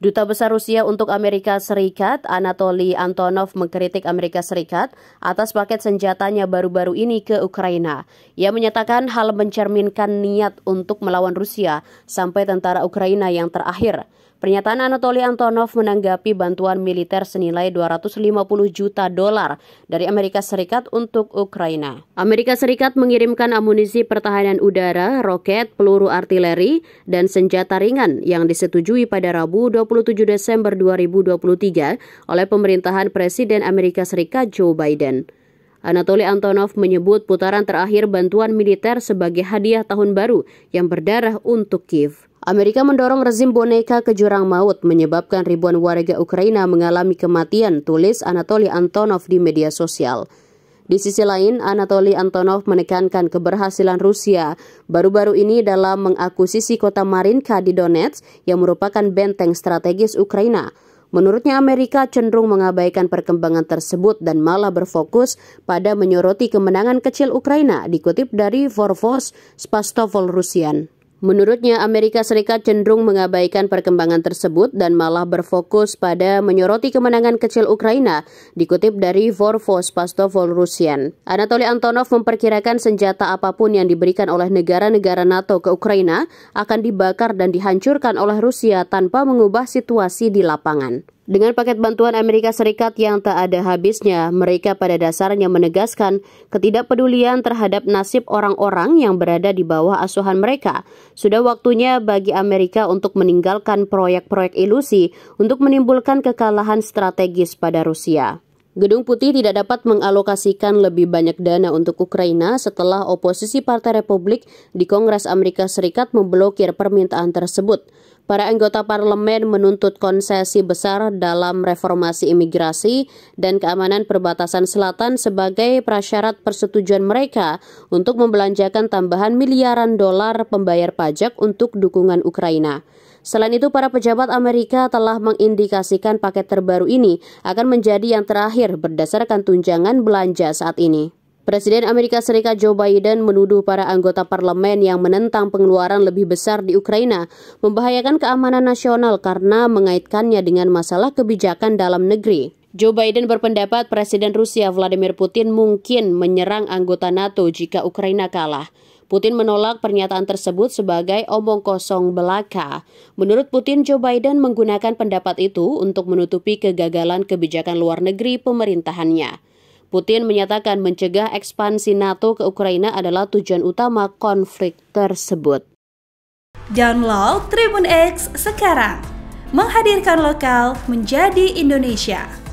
Duta Besar Rusia untuk Amerika Serikat, Anatoly Antonov, mengkritik Amerika Serikat atas paket senjatanya baru-baru ini ke Ukraina. Ia menyatakan hal mencerminkan niat untuk melawan Rusia sampai tentara Ukraina yang terakhir. Pernyataan Anatoly Antonov menanggapi bantuan militer senilai $250 juta dari Amerika Serikat untuk Ukraina. Amerika Serikat mengirimkan amunisi pertahanan udara, roket, peluru artileri, dan senjata ringan yang disetujui pada Rabu 27 Desember 2023 oleh pemerintahan Presiden Amerika Serikat Joe Biden. Anatoly Antonov menyebut putaran terakhir bantuan militer sebagai hadiah tahun baru yang berdarah untuk Kiev. Amerika mendorong rezim boneka ke jurang maut menyebabkan ribuan warga Ukraina mengalami kematian, tulis Anatoly Antonov di media sosial. Di sisi lain, Anatoly Antonov menekankan keberhasilan Rusia baru-baru ini dalam mengakuisisi kota Marinka di Donetsk yang merupakan benteng strategis Ukraina. Menurutnya Amerika cenderung mengabaikan perkembangan tersebut dan malah berfokus pada menyoroti kemenangan kecil Ukraina, dikutip dari Vorfos Spastovol Rusian. Menurutnya, Amerika Serikat cenderung mengabaikan perkembangan tersebut dan malah berfokus pada menyoroti kemenangan kecil Ukraina, dikutip dari Vorfos Spastovol Rusian. Anatoly Antonov memperkirakan senjata apapun yang diberikan oleh negara-negara NATO ke Ukraina akan dibakar dan dihancurkan oleh Rusia tanpa mengubah situasi di lapangan. Dengan paket bantuan Amerika Serikat yang tak ada habisnya, mereka pada dasarnya menegaskan ketidakpedulian terhadap nasib orang-orang yang berada di bawah asuhan mereka. Sudah waktunya bagi Amerika untuk meninggalkan proyek-proyek ilusi untuk menimbulkan kekalahan strategis pada Rusia. Gedung Putih tidak dapat mengalokasikan lebih banyak dana untuk Ukraina setelah oposisi Partai Republik di Kongres Amerika Serikat memblokir permintaan tersebut. Para anggota parlemen menuntut konsesi besar dalam reformasi imigrasi dan keamanan perbatasan selatan sebagai prasyarat persetujuan mereka untuk membelanjakan tambahan miliaran dolar pembayar pajak untuk dukungan Ukraina. Selain itu, para pejabat Amerika telah mengindikasikan paket terbaru ini akan menjadi yang terakhir berdasarkan tunjangan belanja saat ini. Presiden Amerika Serikat Joe Biden menuduh para anggota parlemen yang menentang pengeluaran lebih besar di Ukraina membahayakan keamanan nasional karena mengaitkannya dengan masalah kebijakan dalam negeri. Joe Biden berpendapat Presiden Rusia Vladimir Putin mungkin menyerang anggota NATO jika Ukraina kalah. Putin menolak pernyataan tersebut sebagai omong kosong belaka. Menurut Putin, Joe Biden menggunakan pendapat itu untuk menutupi kegagalan kebijakan luar negeri pemerintahannya. Putin menyatakan mencegah ekspansi NATO ke Ukraina adalah tujuan utama konflik tersebut. Download Tribun X sekarang, menghadirkan lokal menjadi Indonesia.